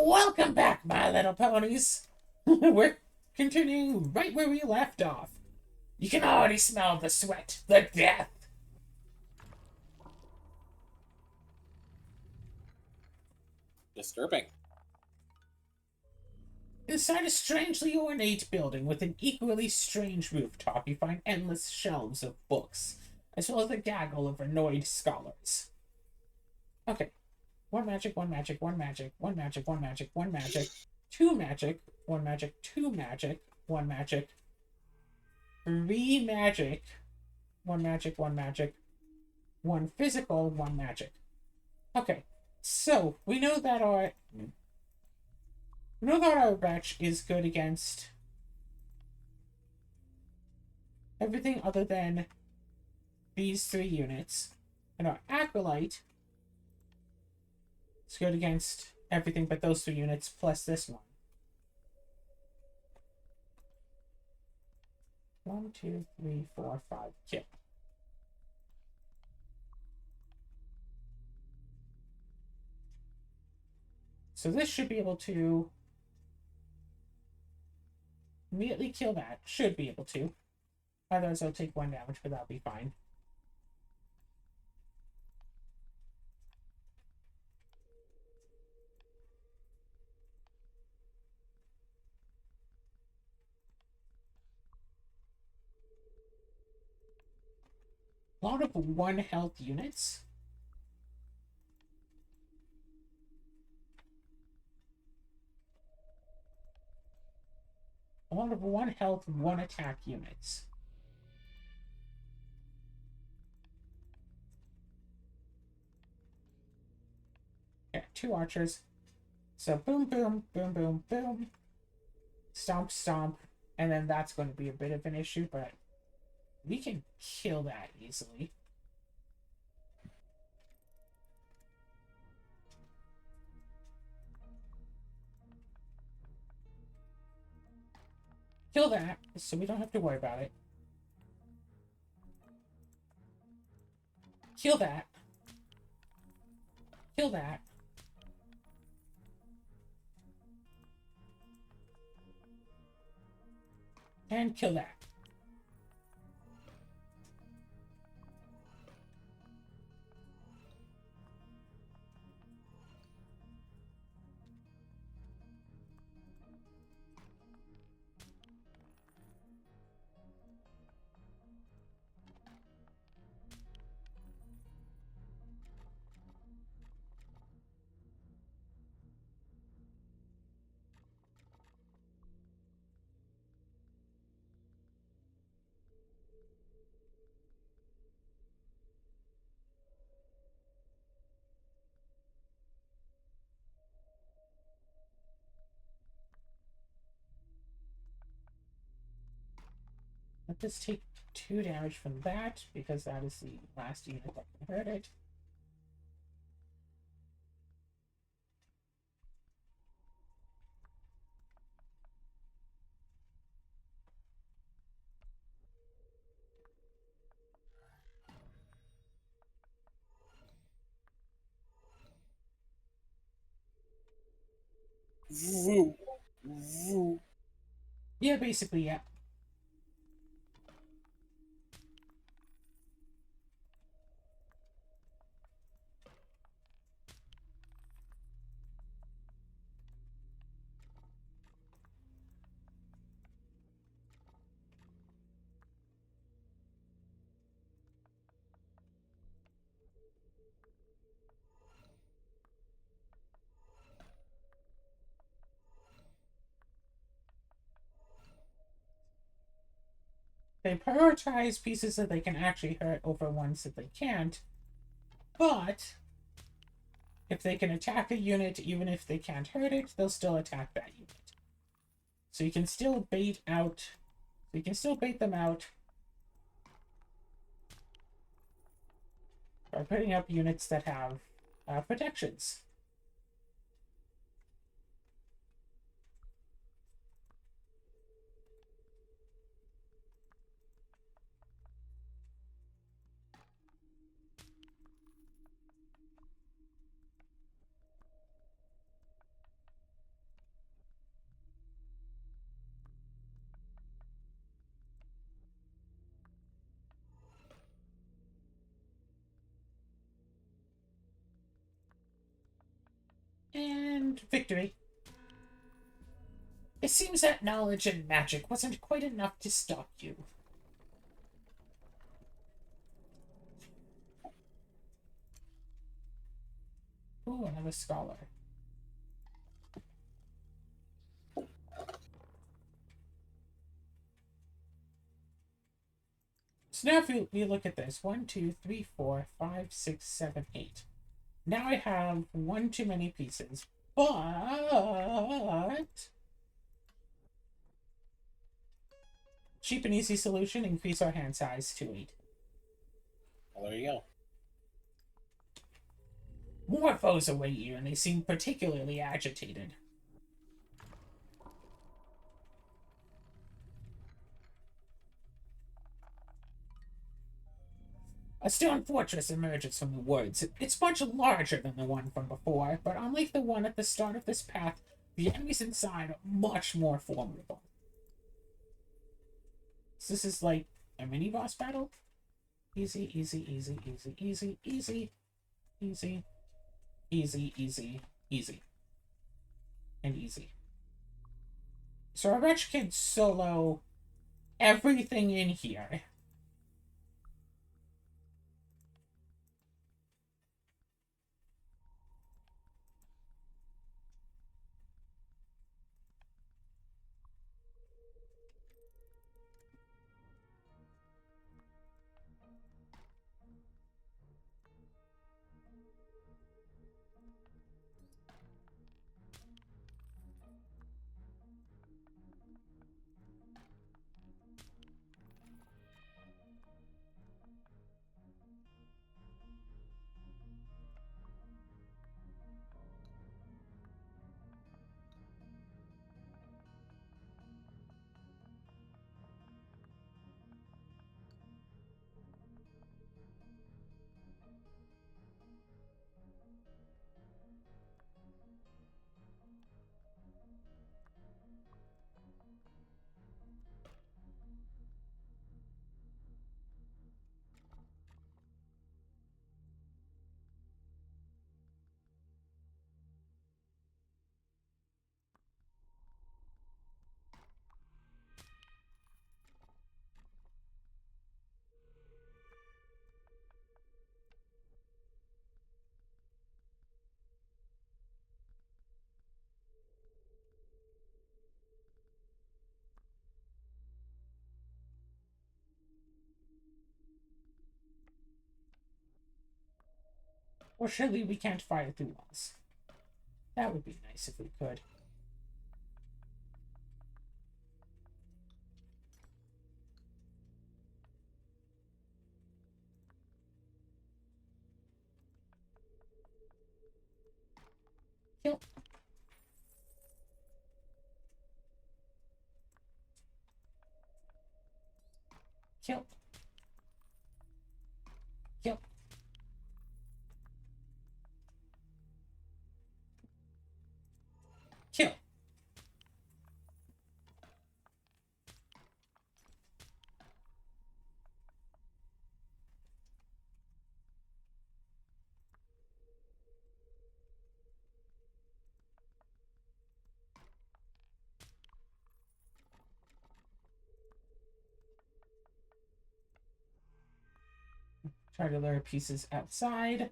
Welcome back, my little ponies. We're continuing right where we left off. You can already smell the sweat, the death. Disturbing. Inside a strangely ornate building with an equally strange rooftop, you find endless shelves of books, as well as a gaggle of annoyed scholars. Okay. One magic, one magic, one magic, one magic, one magic, one magic, two magic, one magic, two magic, one magic, three magic, one magic, one magic, one physical, one magic. Okay, so we know that our wretch is good against everything other than these three units, and our acolyte is good against everything but those three units plus this one. 1, 2, 3, 4, 5. Yeah. So this should be able to immediately kill that. Should be able to. Otherwise, I'll take 1 damage, but that'll be fine. A lot of 1 health units. A lot of 1 health, 1 attack units. Yeah, 2 archers. So boom, boom, boom, boom, boom. Stomp, stomp. And then that's going to be a bit of an issue, but we can kill that easily. Kill that, so we don't have to worry about it. Kill that. Kill that. And kill that. Let us take 2 damage from that, because that is the last unit that can hurt it. Woo. Woo. Yeah, basically, yeah. They prioritize pieces that they can actually hurt over ones that they can't, but if they can attack a unit, even if they can't hurt it, they'll still attack that unit. So you can still bait out. You can still bait them out by putting up units that have protections. and victory. It seems that knowledge and magic wasn't quite enough to stop you. Ooh, another scholar. So now if you look at this, 1, 2, 3, 4, 5, 6, 7, 8. Now I have one too many pieces, but cheap and easy solution, increase our hand size to 8. Well, there you go. More foes await you, and they seem particularly agitated. A stone fortress emerges from the woods. It's much larger than the one from before, but unlike the one at the start of this path, the enemies inside are much more formidable. So this is like a mini boss battle? Easy, easy, easy, easy, easy, easy, easy, easy, easy, easy, and easy. So our wretch can solo everything in here. Or surely we can't fire through walls. That would be nice if we could. Kill. Kill. Kill. Kill. Try to lure pieces outside.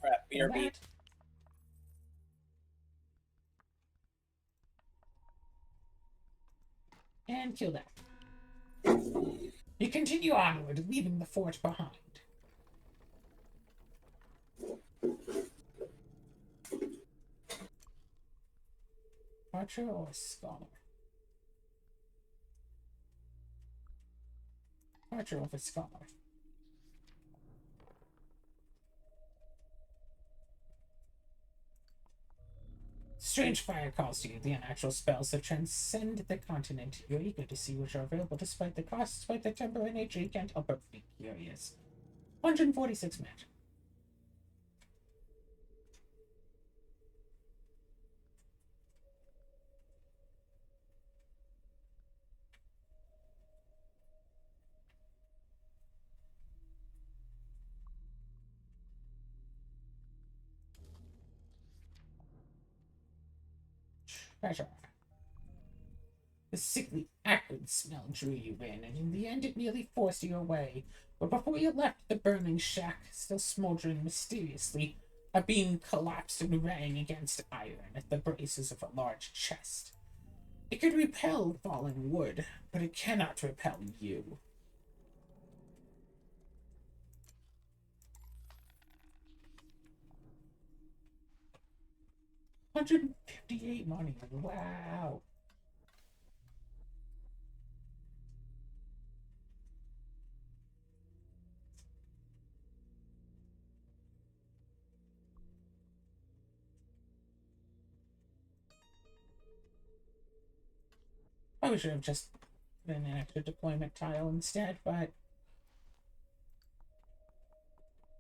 Crap, Kill BRB. that. And kill that. You continue onward, leaving the fort behind. Archer or scholar? departure of a scholar. Strange fire calls to you, the unnatural spells that transcend the continent. You're eager to see which are available despite the cost, despite the temporary nature. You can't help but be curious. 146 magic. Treasure. The sickly, acrid smell drew you in, and in the end it nearly forced you away. But before you left the burning shack, still smoldering mysteriously, a beam collapsed and rang against iron at the braces of a large chest. It could repel falling wood, but it cannot repel you. 158 money. Wow. I should have just put in an extra deployment tile instead, but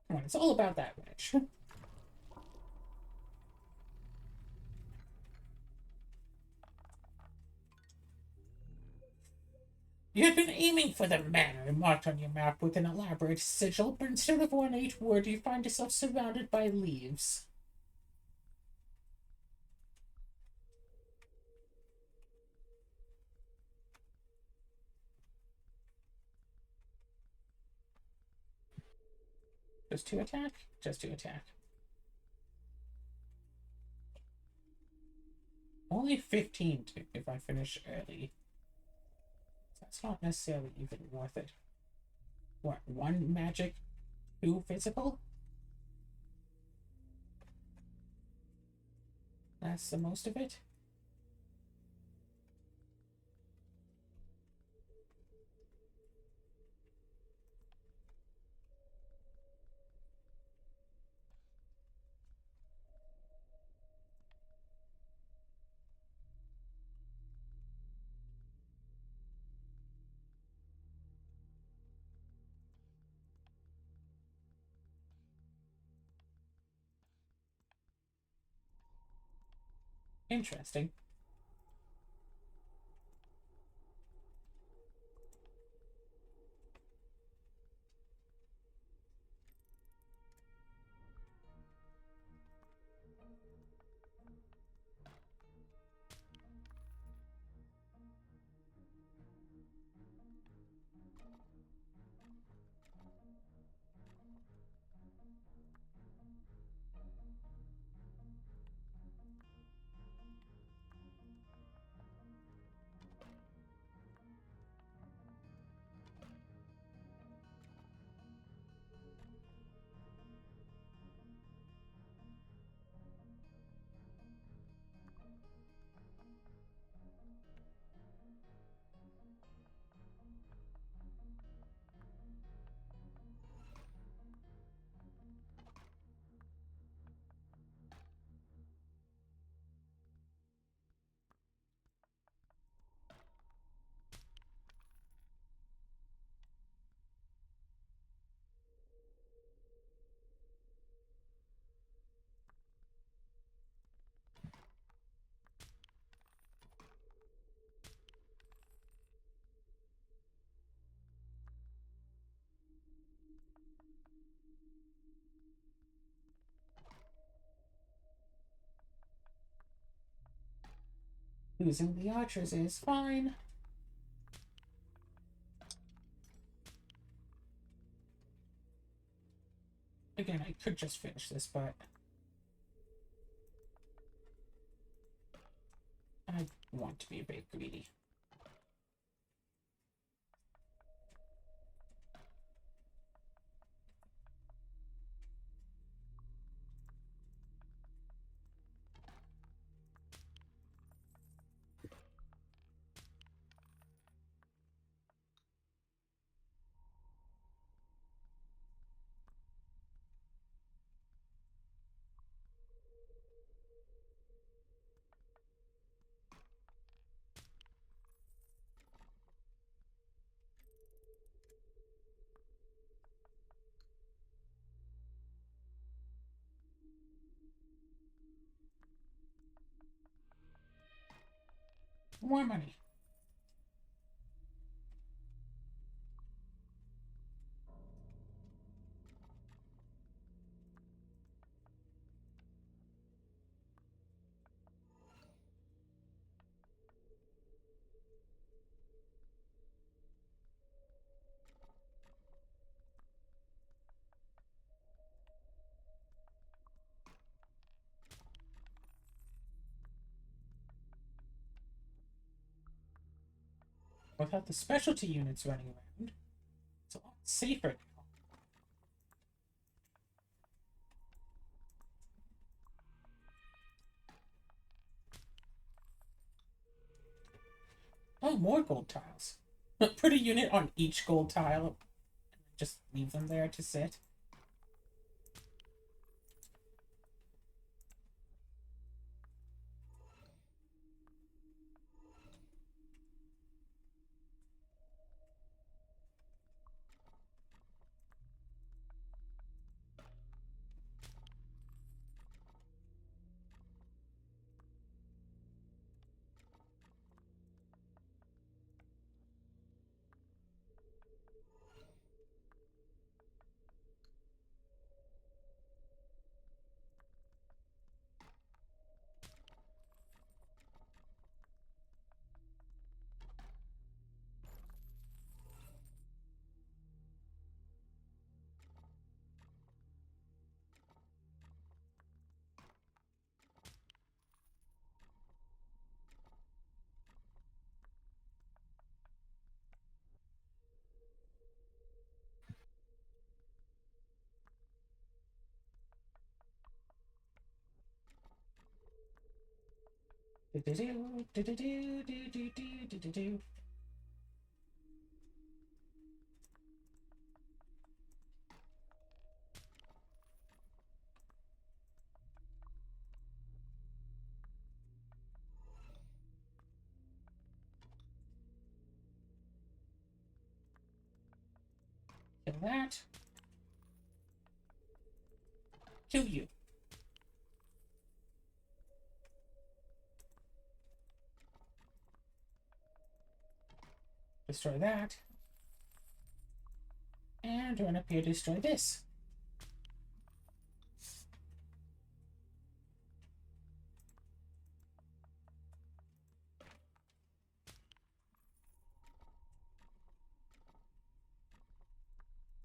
come on, it's all about that wrench. You had been aiming for the manor marked on your map with an elaborate sigil, but instead of ornate wood, you find yourself surrounded by leaves. Just to attack? Just to attack. Only 15 if I finish early. That's not necessarily even worth it. What, 1 magic, 2 physical? That's the most of it? Interesting. Losing the archers is fine. Again, I could just finish this, but I want to be a bit greedy. More money. Without the specialty units running around, it's a lot safer now. Oh, more gold tiles. Put a unit on each gold tile. Just leave them there to sit. Do-do-do, do-do-do, do-do-do, do-do-do. Kill that. Kill you. Destroy that. And run up here to destroy this.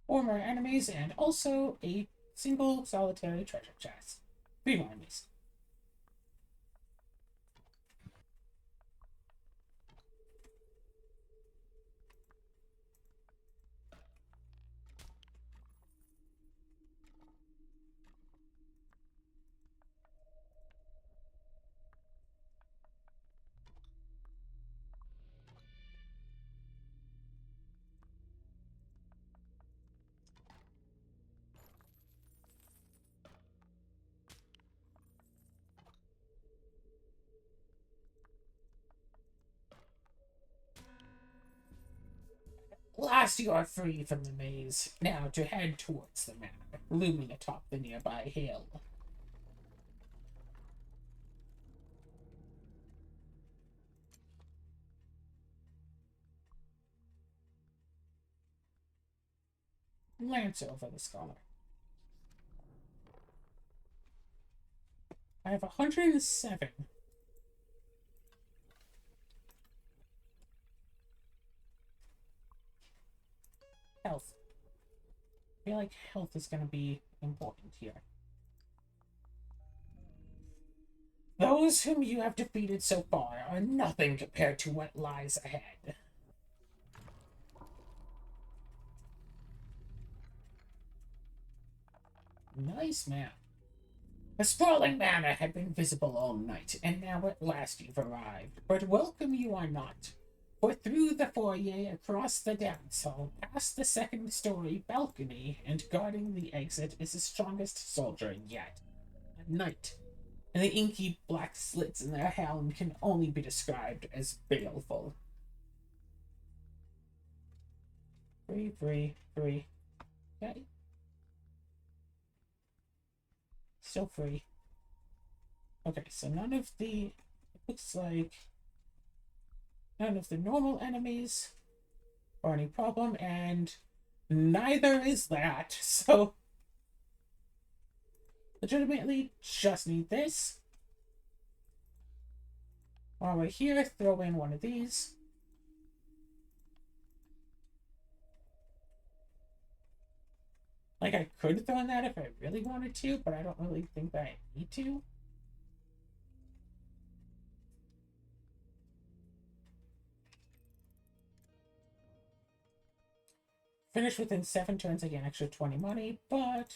Or more enemies, and also a single solitary treasure chest. 3 more enemies. Last you are free from the maze. Now to head towards the map, looming atop the nearby hill. Glance over the scholar. I have 107. Health. I feel like health is going to be important here. Those whom you have defeated so far are nothing compared to what lies ahead. Nice map. The sprawling manor had been visible all night, and now at last you've arrived. But welcome you are not. For through the foyer, across the dance hall, past the second-story balcony, and guarding the exit is the strongest soldier yet. A knight. And the inky black slits in their helm can only be described as baleful. Free, free, free. Okay. Still free. Okay, so none of the... It looks like... none of the normal enemies or any problem, and neither is that. So, legitimately, just need this. While we're here, throw in one of these. Like, I could throw in that if I really wanted to, but I don't really think that I need to. Finish within 7 turns, I get an extra 20 money, but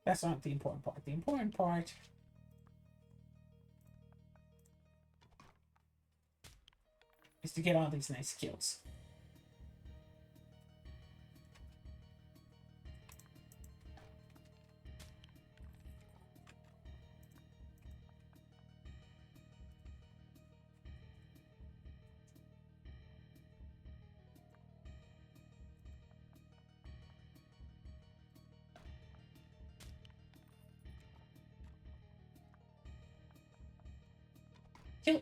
that's not the important part. The important part is to get all these nice kills. Kill.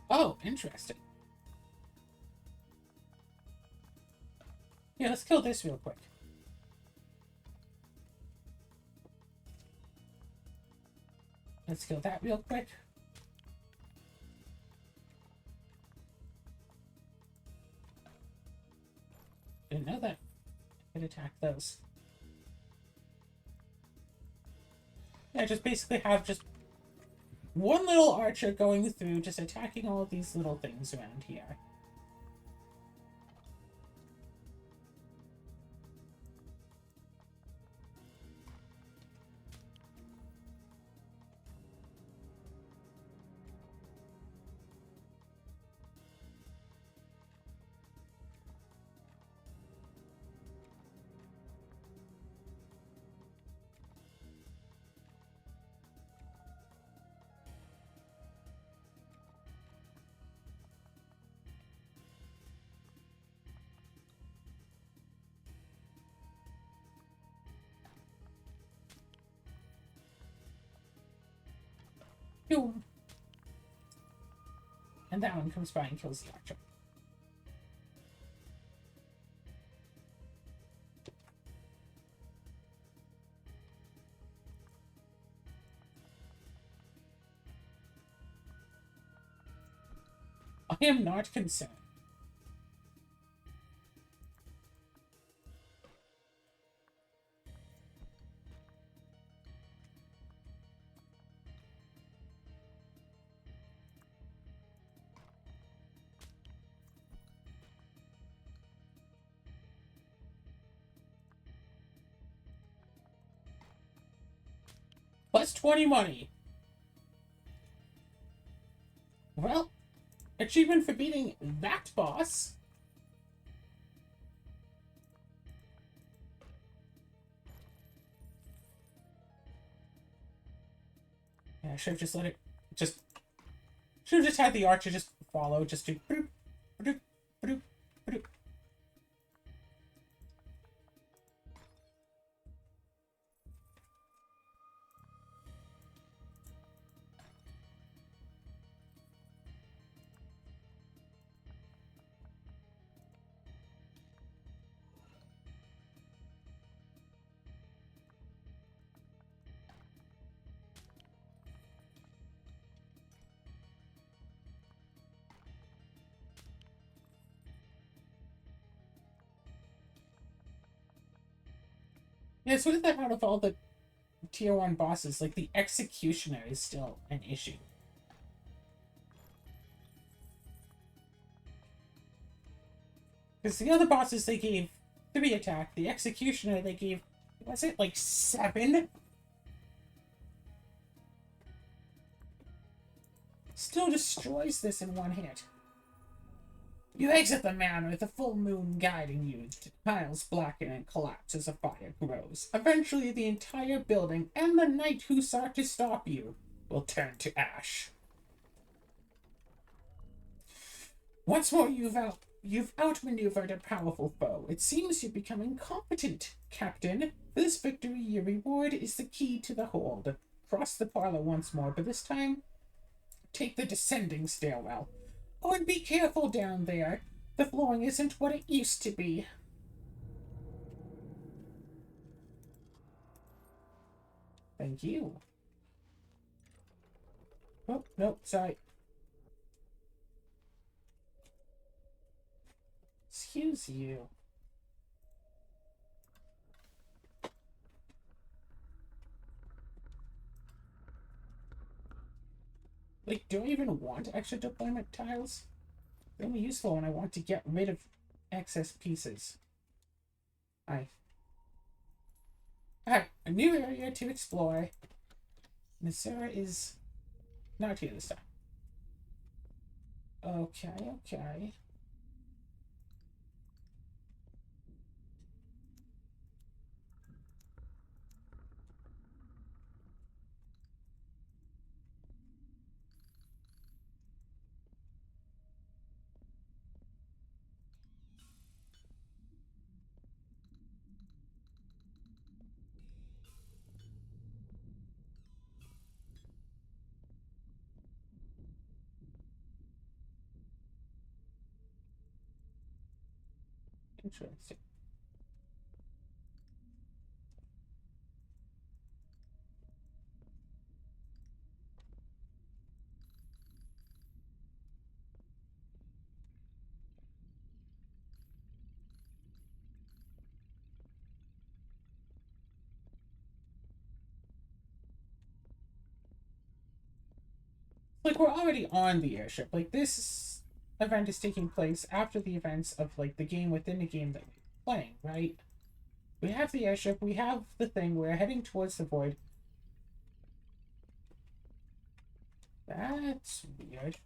Oh, interesting. Yeah, let's kill this real quick. Let's kill that real quick. Didn't know that. I could attack those. Yeah, just basically have just one little archer going through, just attacking all of these little things around here. Boom. And that one comes by and kills the archer. I am not concerned. Plus 20 money. achievement for beating that boss. Yeah, I should have just let it. Should have just had the archer just follow, just do. Bloop, bloop, bloop, bloop. Yeah, it's weird that out of all the tier 1 bosses, like, the executioner is still an issue. Because the other bosses, they gave 3 attack. The executioner, they gave, was it, like, 7? Still destroys this in one hit. You exit the manor with the full moon guiding you. The tiles blacken and collapse as the fire grows. Eventually, the entire building and the knight who sought to stop you will turn to ash. Once more, you've outmaneuvered a powerful foe. It seems you're becoming competent, Captain. For this victory, your reward is the key to the hold. Cross the parlor once more, but this time, take the descending stairwell. Oh, and be careful down there. The flooring isn't what it used to be. Thank you. Oh, no, sorry. Excuse you. Like, do I even want extra deployment tiles? They're only useful when I want to get rid of excess pieces. Alright, a new area to explore. Nasera is not here this time. Okay. Interesting. Like, we're already on the airship. Like, this event is taking place after the events of, like, the game within the game that we're playing, right? We have the airship, we have the thing, we're heading towards the void. That's weird.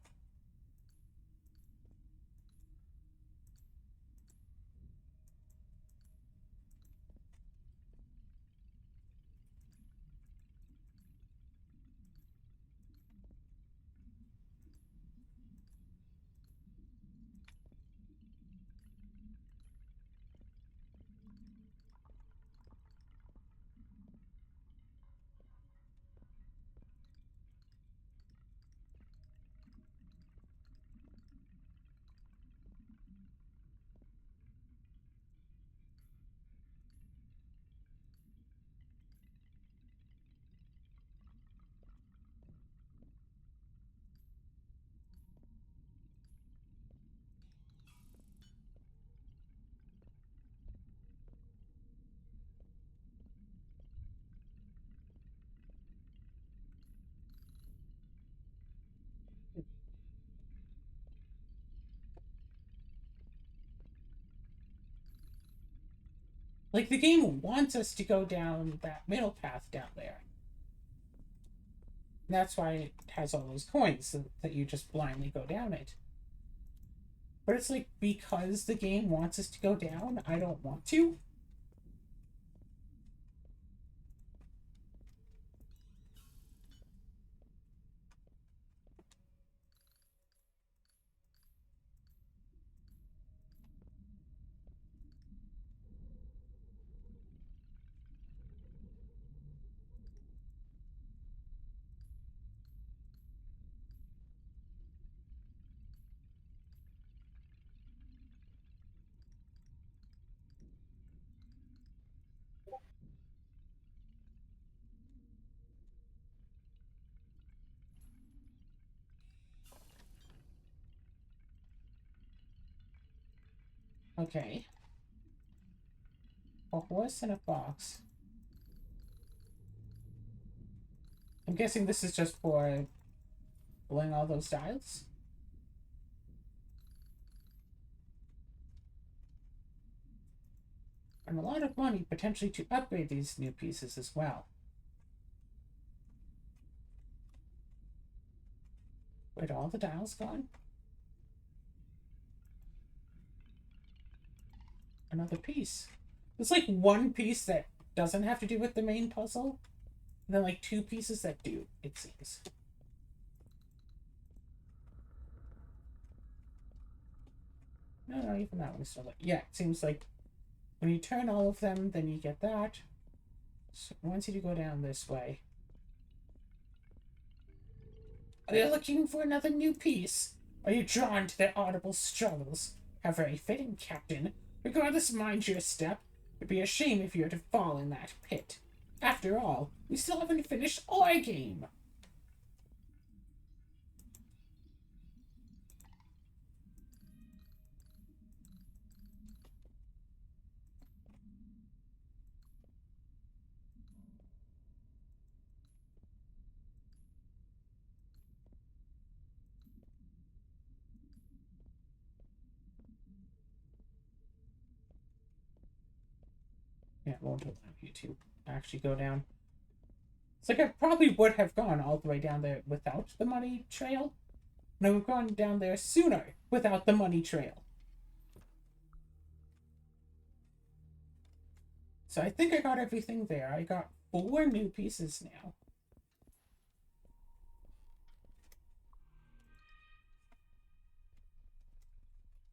Like, the game wants us to go down that middle path down there. And that's why it has all those coins, so that you just blindly go down it. But it's like, because the game wants us to go down, I don't want to. Okay. A horse in a box. I'm guessing this is just for blowing all those dials. And a lot of money potentially to upgrade these new pieces as well. Wait, all the dials gone? Another piece. There's like one piece that doesn't have to do with the main puzzle, and then like two pieces that do, it seems. No, even that one is still like, yeah, it seems like when you turn all of them, then you get that. So once you go down this way. Are you looking for another new piece? Are you drawn to their audible struggles? How very fitting, Captain. Regardless, mind your step. It'd be a shame if you were to fall in that pit. After all, we still haven't finished our game. Yeah, it won't allow you to actually go down. It's like I probably would have gone all the way down there without the money trail. And I would have gone down there sooner without the money trail. So I think I got everything there. I got 4 new pieces now.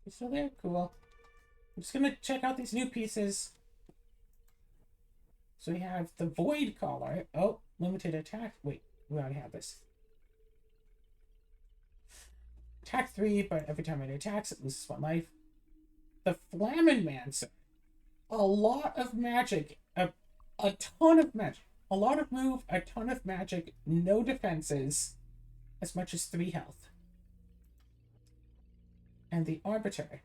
You still there? Cool. I'm just gonna check out these new pieces. So we have the Void Collar. Oh, limited attack. Wait, we already have this. Attack 3, but every time it attacks, it loses 1 life. The Flammenmancer. A lot of magic. A ton of magic. A lot of move, a ton of magic, no defenses, as much as 3 health. And the Arbiter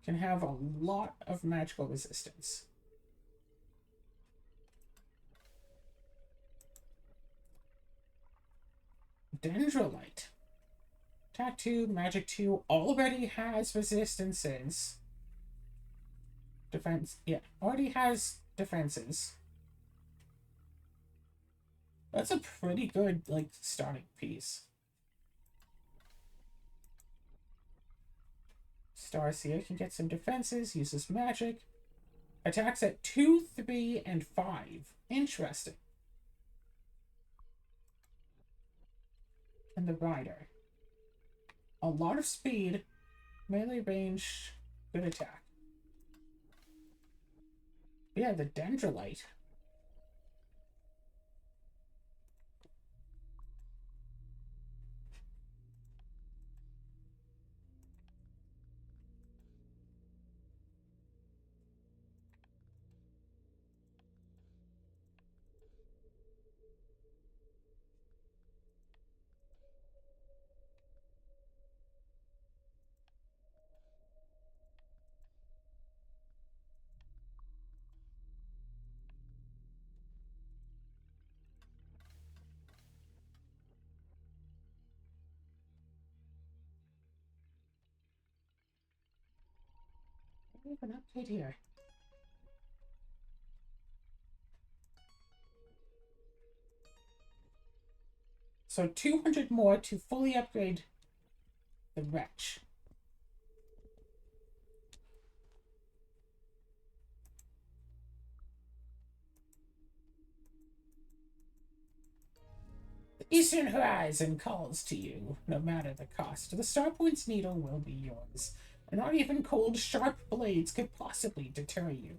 can have a lot of magical resistance. Dendrolite. Attack 2, Magic 2 already has resistances. Defense, yeah, already has defenses. That's a pretty good, like, starting piece. Starseer can get some defenses, uses magic. Attacks at 2, 3, and 5. Interesting. And the Rider. A lot of speed, melee range, good attack. Yeah, the Dendrolite. We have an update here. So 200 more to fully upgrade the wretch. The eastern horizon calls to you, no matter the cost. The Starpoint's needle will be yours, and not even cold, sharp blades could possibly deter you.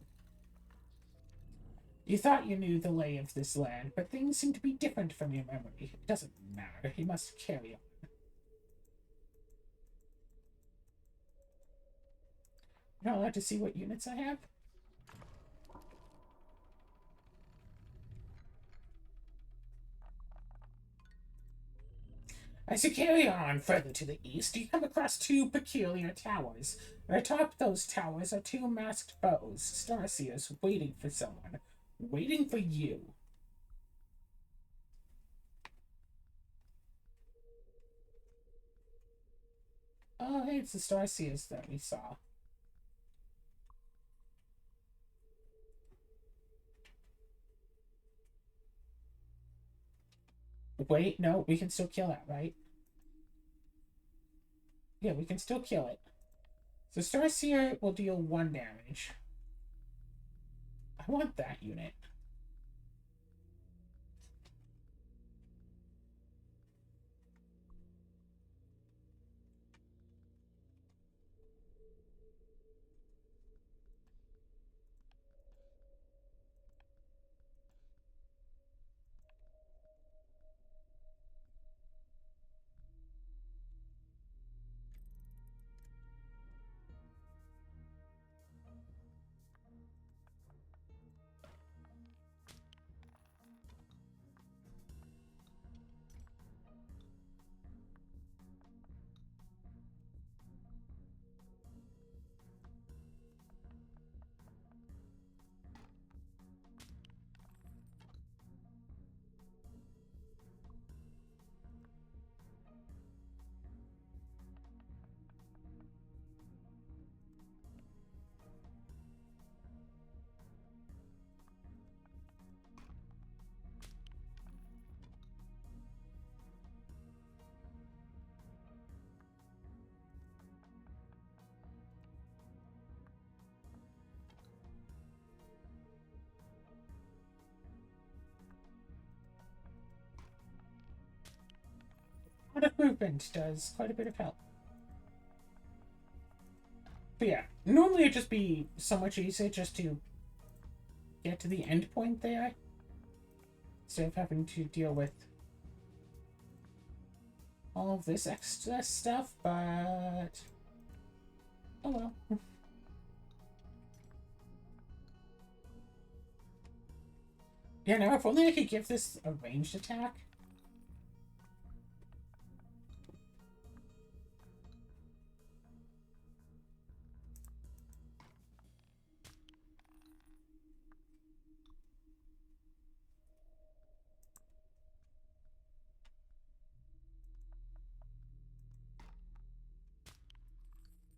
You thought you knew the lay of this land, but things seem to be different from your memory. It doesn't matter. You must carry on. You're not allowed to see what units I have? As you carry on further to the east, you come across two peculiar towers. Atop those towers are two masked foes, Starseers, waiting for someone. Waiting for you. Oh, hey, it's the Starseers that we saw. Wait, no, we can still kill that, right? Yeah, we can still kill it. So Starseer will deal 1 damage. I want that unit. A lot of movement does quite a bit of help. But yeah, normally it'd just be so much easier just to get to the end point there, instead of having to deal with all of this extra stuff, but oh well. Yeah, now if only I could give this a ranged attack.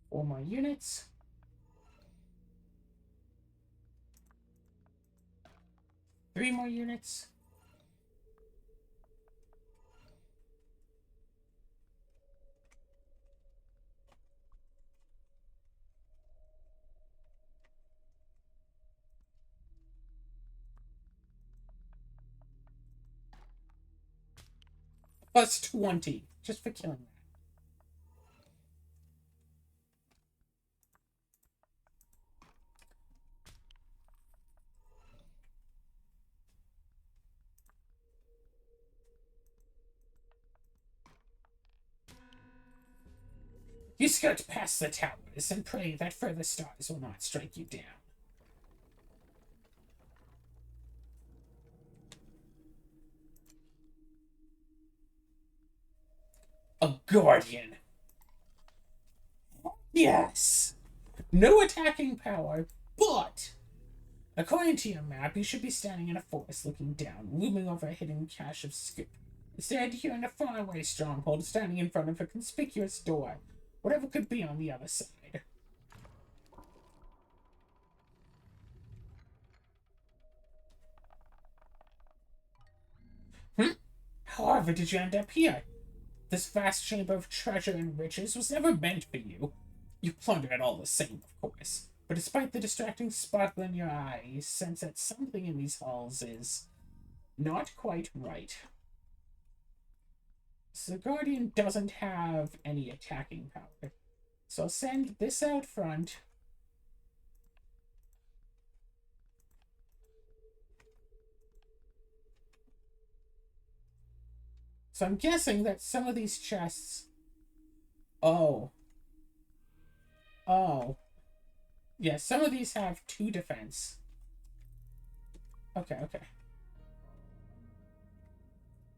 Four more units. Three more units. Plus 20, just for killing that. You skirt past the towers and pray that further stars will not strike you down. A guardian. Yes. No attacking power, but according to your map, you should be standing in a forest looking down, looming over a hidden cache of scoop. Instead, you're in a faraway stronghold, standing in front of a conspicuous door. Whatever could be on the other side. However, did you end up here? This vast chamber of treasure and riches was never meant for you. You plunder it all the same, of course. But despite the distracting sparkle in your eye, you sense that something in these halls is not quite right. So the Guardian doesn't have any attacking power. So I'll send this out front. So I'm guessing that some of these chests... Oh. Oh. Yeah, some of these have 2 defense. Okay, okay.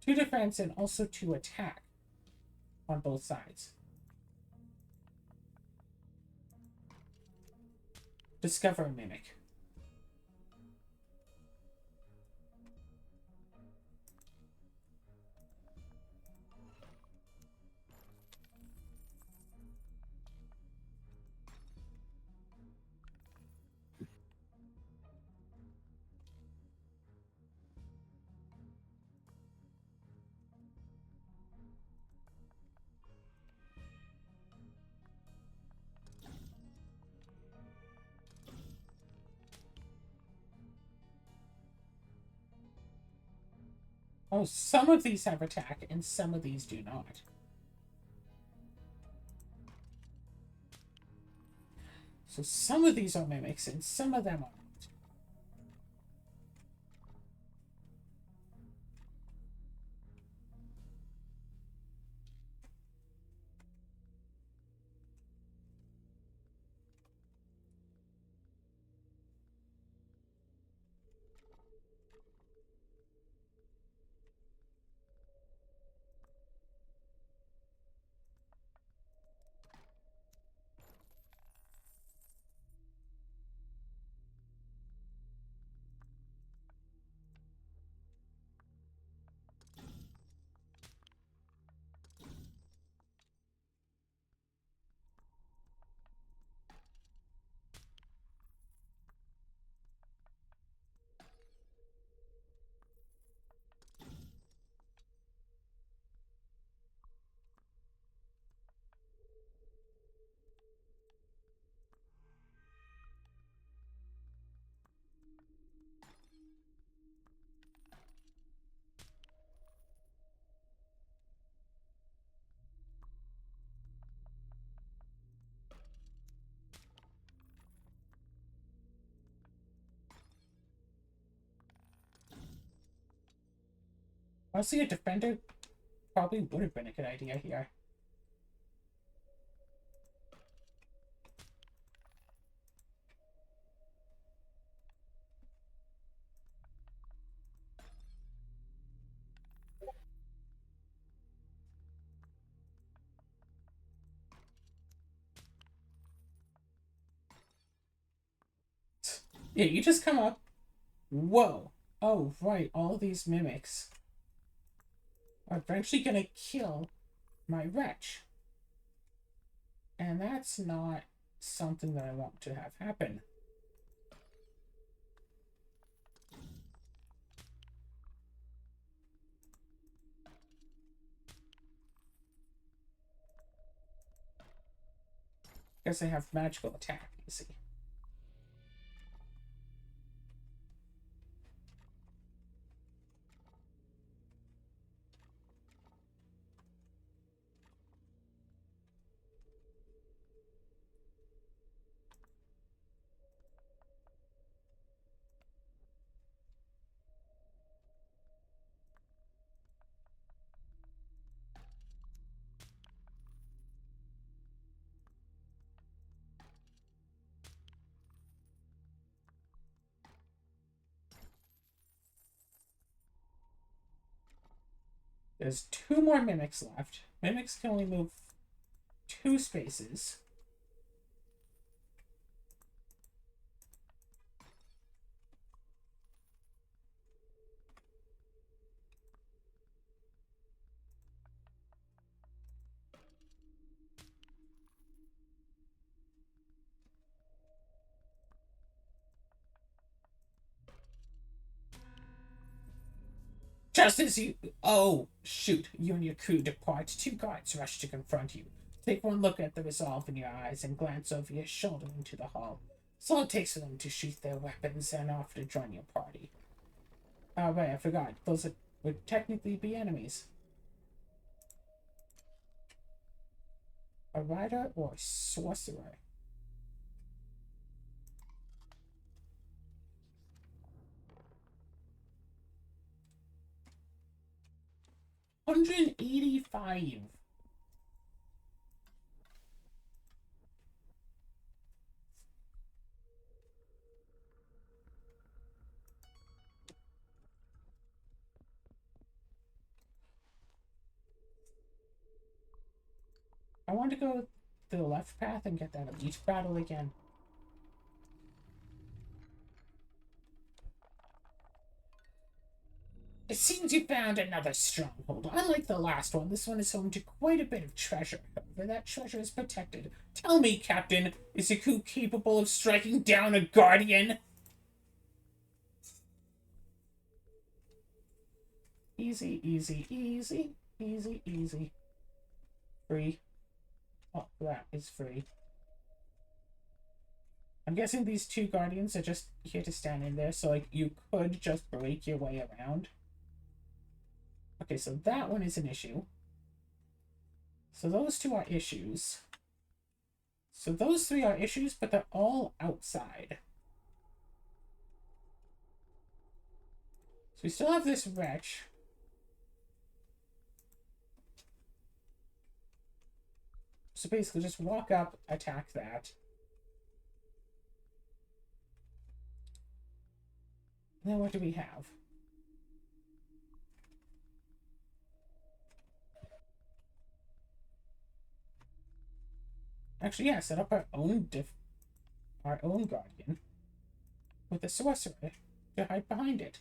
2 defense and also 2 attack on both sides. Discover a mimic. Oh, some of these have attack and some of these do not. So some of these are mimics and some of them aren't. Honestly, a defender probably would have been a good idea here. Yeah, you just come up. Whoa. Oh, right. All these mimics are eventually gonna kill my wretch. And that's not something that I want to have happen. Because they have magical attack, you see. There's 2 more mimics left. Mimics can only move 2 spaces. Just as you. Oh, shoot. You and your crew depart. Two guards rush to confront you. Take one look at the resolve in your eyes and glance over your shoulder into the hall. It's all it takes for them to sheath their weapons and offer to join your party. Oh, right, I forgot. Would technically be enemies. A rider or sorcerer? $185. I want to go the left path and get that elite battle again. It seems you found another stronghold. Unlike the last one, this one is home to quite a bit of treasure. However, that treasure is protected. Tell me, Captain, is your crew capable of striking down a guardian? Easy, easy, easy, easy, easy. Free. Oh, that is free. I'm guessing these two guardians are just here to stand in there, so like you could just break your way around. Okay, so that one is an issue. So those two are issues. So those three are issues, but they're all outside. So we still have this wretch. So basically just walk up, attack that. And then what do we have? Actually, yeah, set up our own guardian with a sorcerer to hide behind it.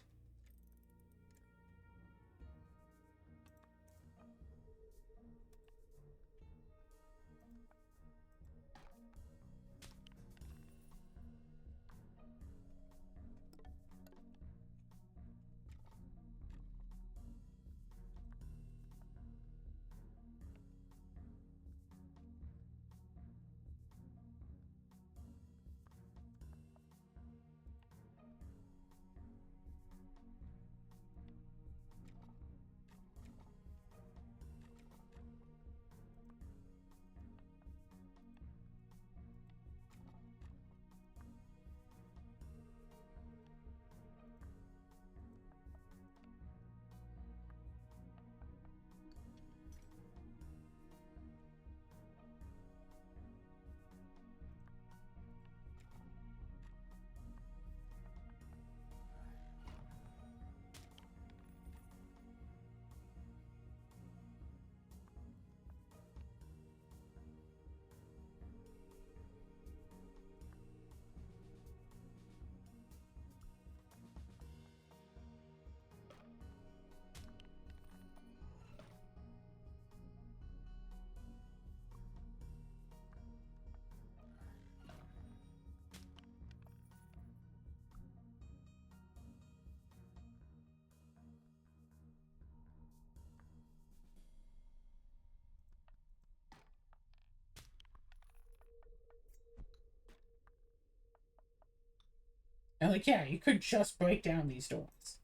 And like, yeah, you could just break down these doors.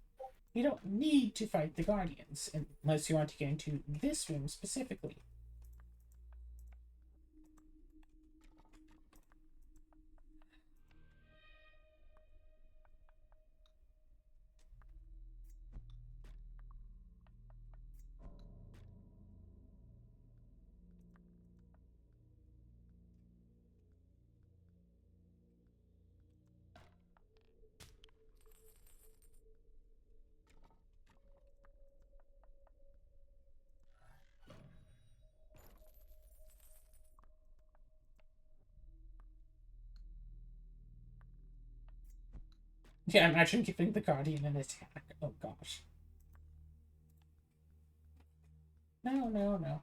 You don't need to fight the guardians unless you want to get into this room specifically. Yeah, imagine giving the guardian an attack. Oh gosh. No, no, no.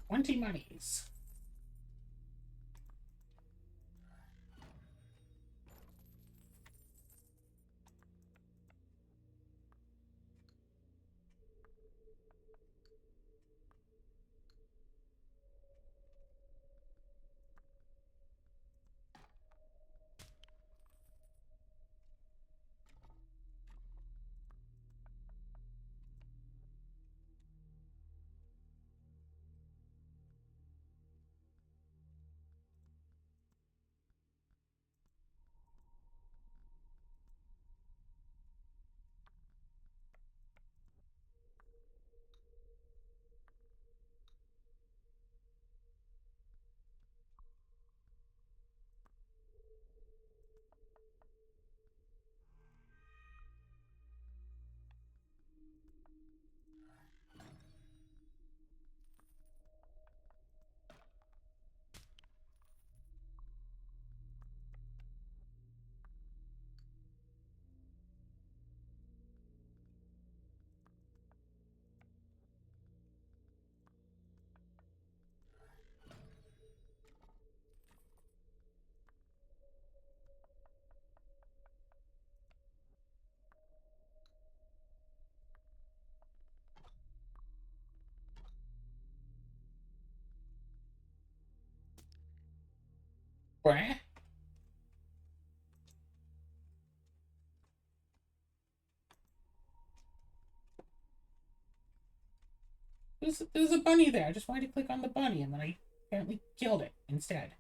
20 monies. Where? There's a bunny there. I just wanted to click on the bunny, and then I apparently killed it instead.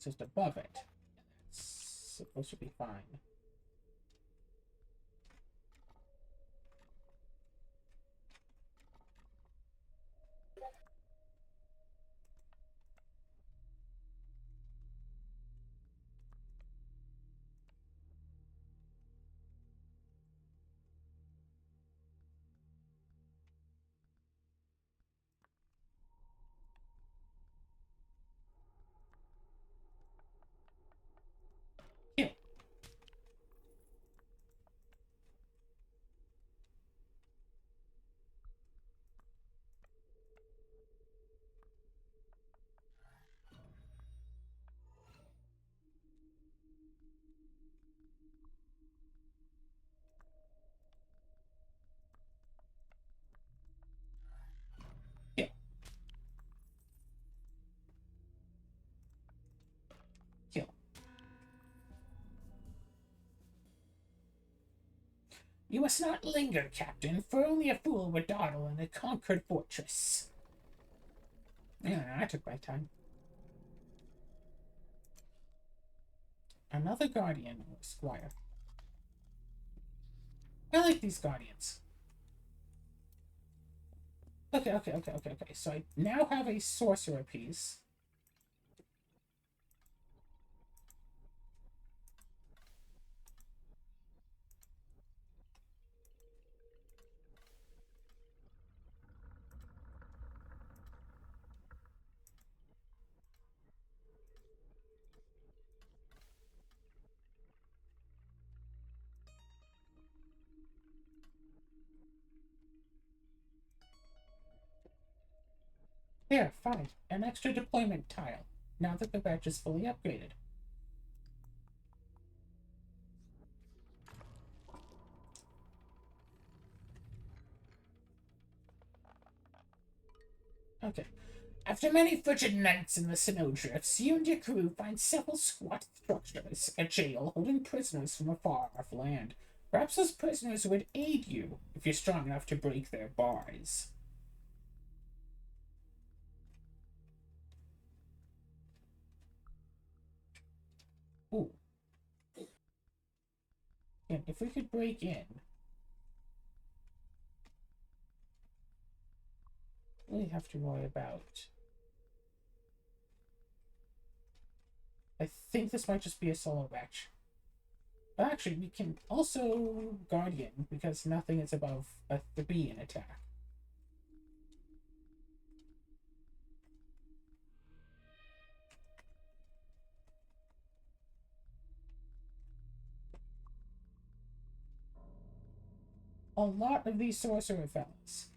It's just above it. It's supposed to be fine. Ew. You must not linger, Captain, for only a fool would dawdle in a conquered fortress. Yeah, I took my time. Another guardian or squire. I like these guardians. Okay. So I now have a sorcerer piece. There, fine. An extra deployment tile, now that the badge is fully upgraded. Okay. After many frigid nights in the snowdrifts, you and your crew find several squat structures, a jail holding prisoners from a far-off land. Perhaps those prisoners would aid you if you're strong enough to break their bars. Ooh. And if we could break in, we have to worry about. I think this might just be a solo match. But actually, we can also Guardian because nothing is above a 3 in attack. A lot of these sorcerer fellas.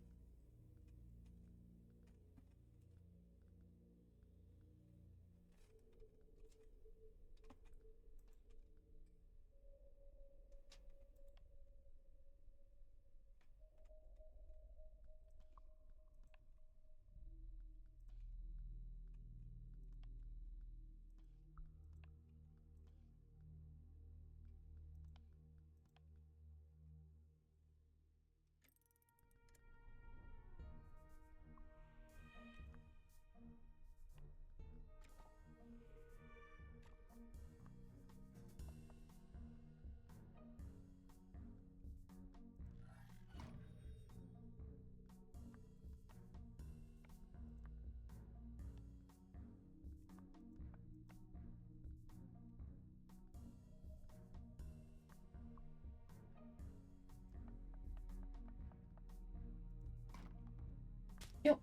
Yep.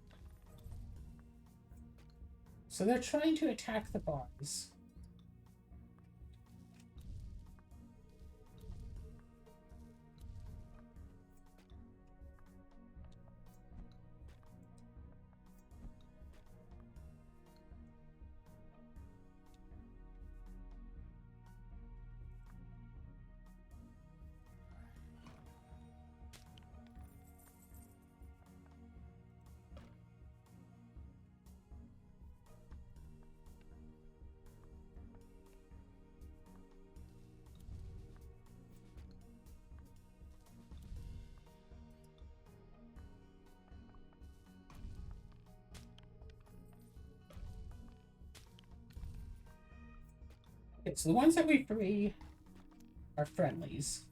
So they're trying to attack the bars. Okay, so the ones that we free are friendlies.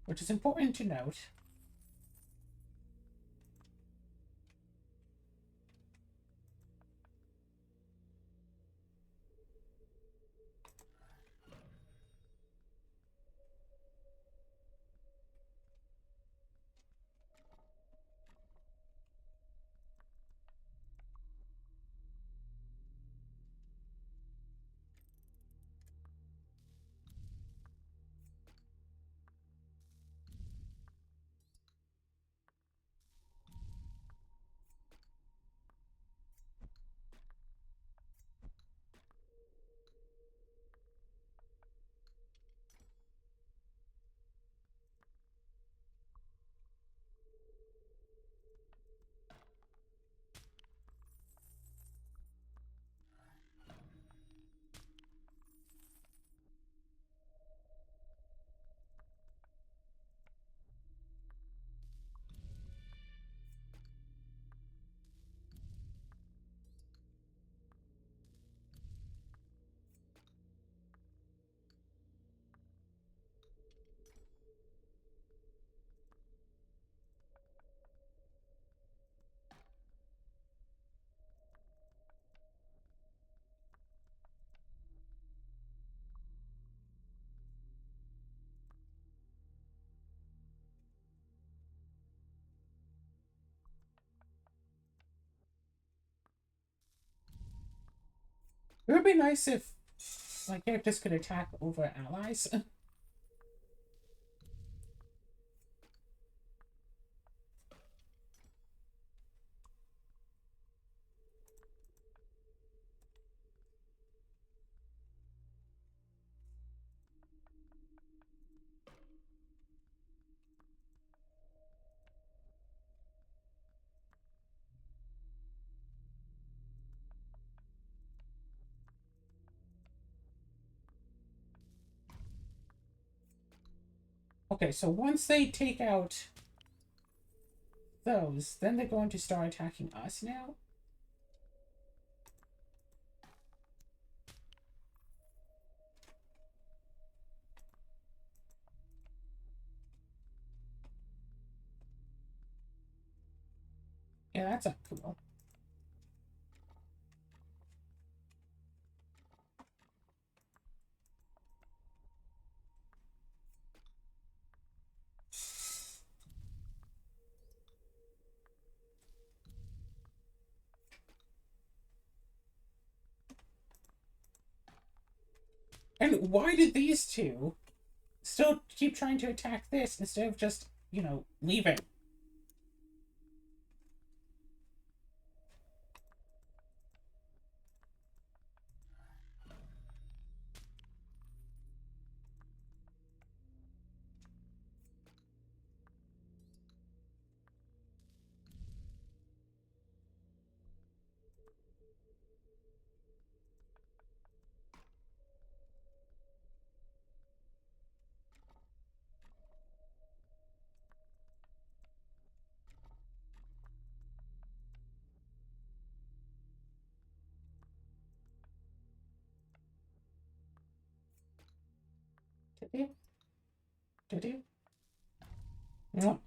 Which is important to note. It would be nice if my characters could attack over allies. Okay, so once they take out those, then they're going to start attacking us now? Yeah, that's not cool. And why did these two still keep trying to attack this instead of just, leaving? Did you? Did you? No.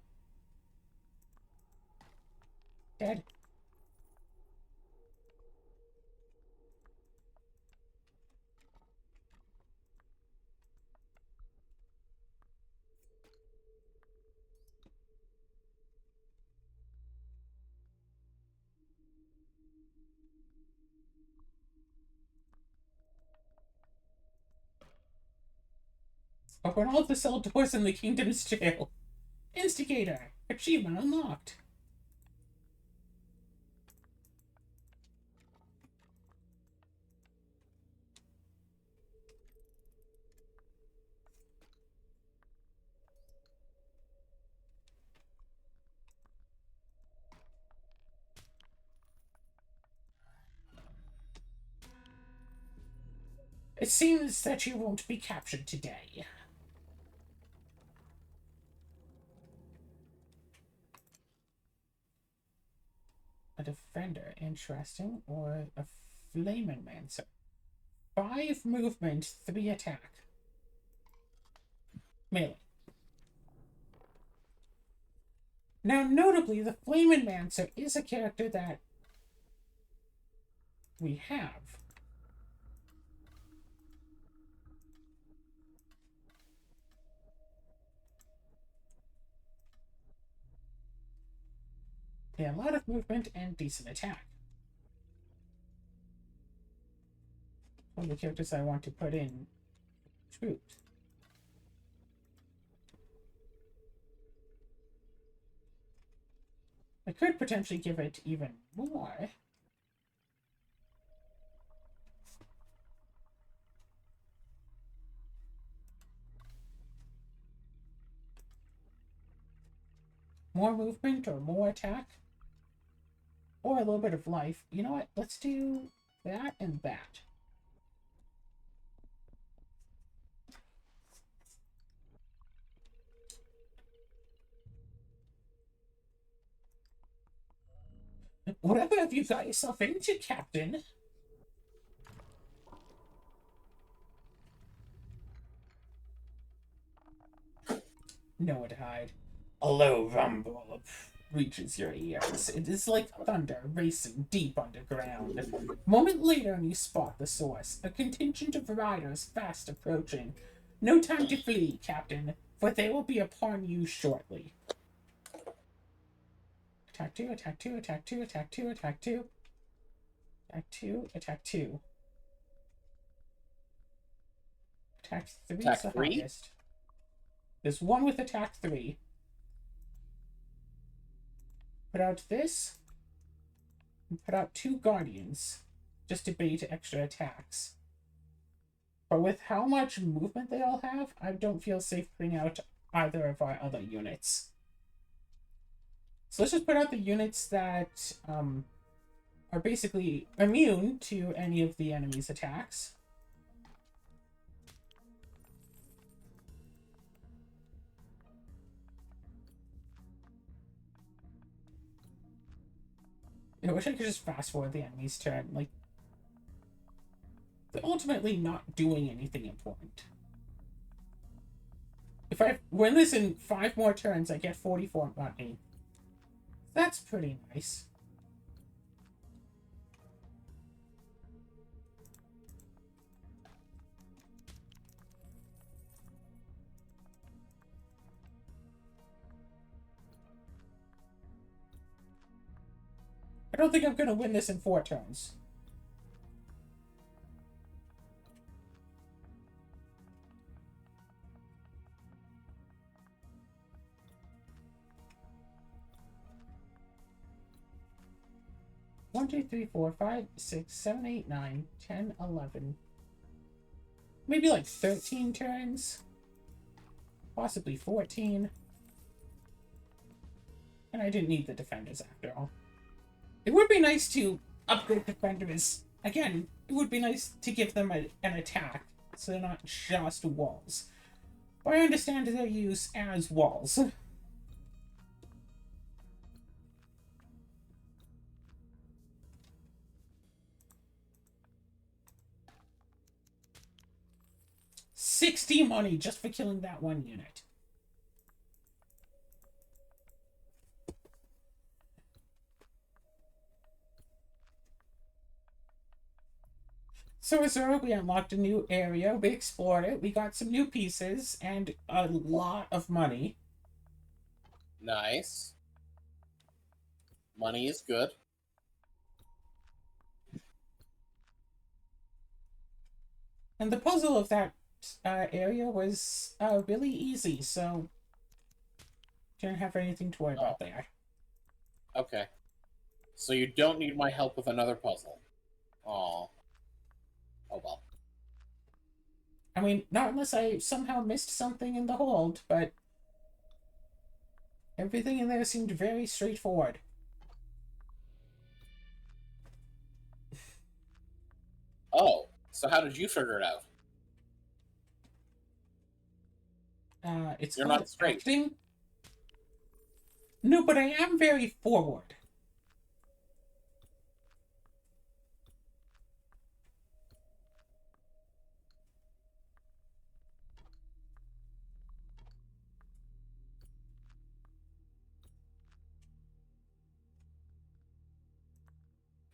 Dead. Open all the cell doors in the kingdom's jail. Instigator. Achievement unlocked. It seems that you won't be captured today. A defender, interesting, or a flamin' mancer. 5 movement, 3 attack. Melee. Now, notably, the flamin' mancer is a character that we have. Yeah, a lot of movement and decent attack. One of the characters I want to put in troops. I could potentially give it even more. More movement or more attack. Or a little bit of life. You know what? Let's do that and that. Whatever have you got yourself into, Captain? Nowhere to hide. A low rumble reaches your ears. It is like thunder racing deep underground. A moment later, and you spot the source. A contingent of riders fast approaching. No time to flee, Captain, for they will be upon you shortly. Attack 2, attack 2, attack 2, attack 2, attack 2. Attack 2, attack 2. Attack 3 is Attack the 3? highest. There's one with attack 3. Put out this. And put out 2 guardians. Just to bait extra attacks. But with how much movement they all have, I don't feel safe putting out either of our other units. So let's just put out the units that are basically immune to any of the enemy's attacks. I wish I could just fast forward the enemy's turn. Like, they're ultimately not doing anything important. If I win this in 5 more turns, I get 44 money. That's pretty nice. I don't think I'm going to win this in 4 turns. One, two, three, four, 5, 6, 7, 8, 9, 10, 11. Maybe like 13 turns. Possibly 14. And I didn't need the defenders after all. It would be nice to upgrade defenders. Again, it would be nice to give them an attack, so they're not just walls. But I understand their use as walls. $60 money just for killing that one unit. So as we unlocked a new area, we explored it, we got some new pieces, and a lot of money. Nice. Money is good. And the puzzle of that area was really easy, so didn't have anything to worry about there. Okay. So you don't need my help with another puzzle. Aw. Oh well. I mean, not unless I somehow missed something in the hold, but everything in there seemed very straightforward. Oh, so how did you figure it out? It's You're called not straight. acting. No, but I am very forward.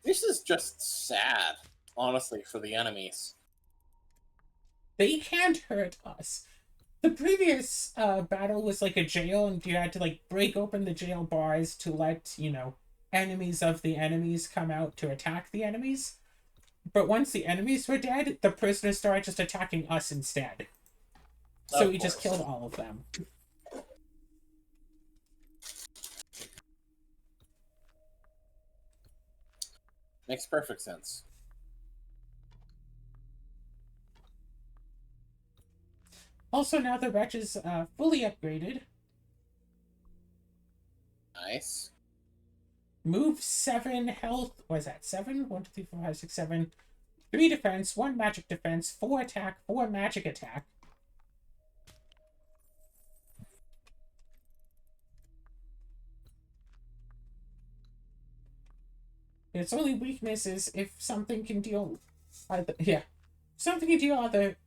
This is just sad, honestly, for the enemies. They can't hurt us. The previous battle was like a jail, and you had to like break open the jail bars to let, enemies of the enemies come out to attack the enemies. But once the enemies were dead, the prisoners started just attacking us instead. So we just killed all of them. Makes perfect sense. Also, now the wretch is fully upgraded. Nice. Move 7 health. What is that? 7? 1, 2, 3, 4, 5, 6, 7. 3 defense, 1 magic defense, 4 attack, 4 magic attack. Its only weakness is if something can deal something can deal either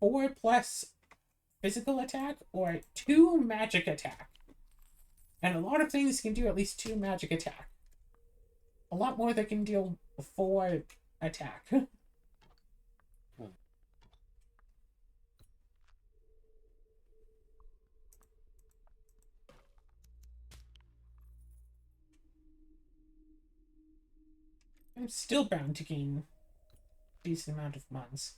4 plus physical attack or 2 magic attack. And a lot of things can do at least 2 magic attack. A lot more that can deal 4 attack. I'm still bound to gain a decent amount of mons.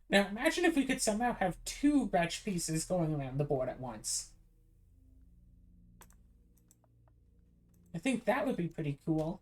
Now imagine if we could somehow have two wretch pieces going around the board at once. I think that would be pretty cool.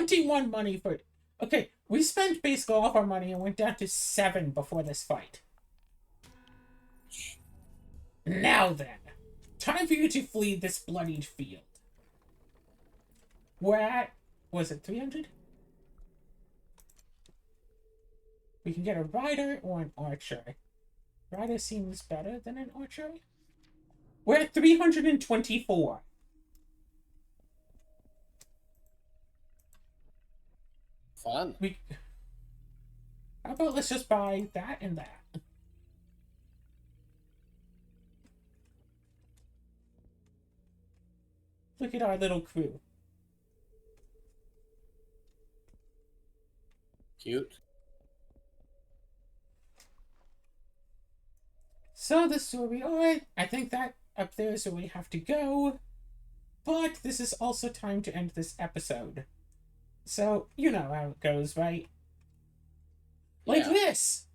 $21 money for... Okay, we spent basically all of our money and went down to 7 before this fight. Now then, time for you to flee this bloodied field. We're at... Was it 300? We can get a rider or an archer. Rider seems better than an archer. We're at 324. Fun. How about let's just buy that and that? Look at our little crew. Cute. So this is where we are. I think that up there is where we have to go. But this is also time to end this episode. So, you know how it goes, right? Like this!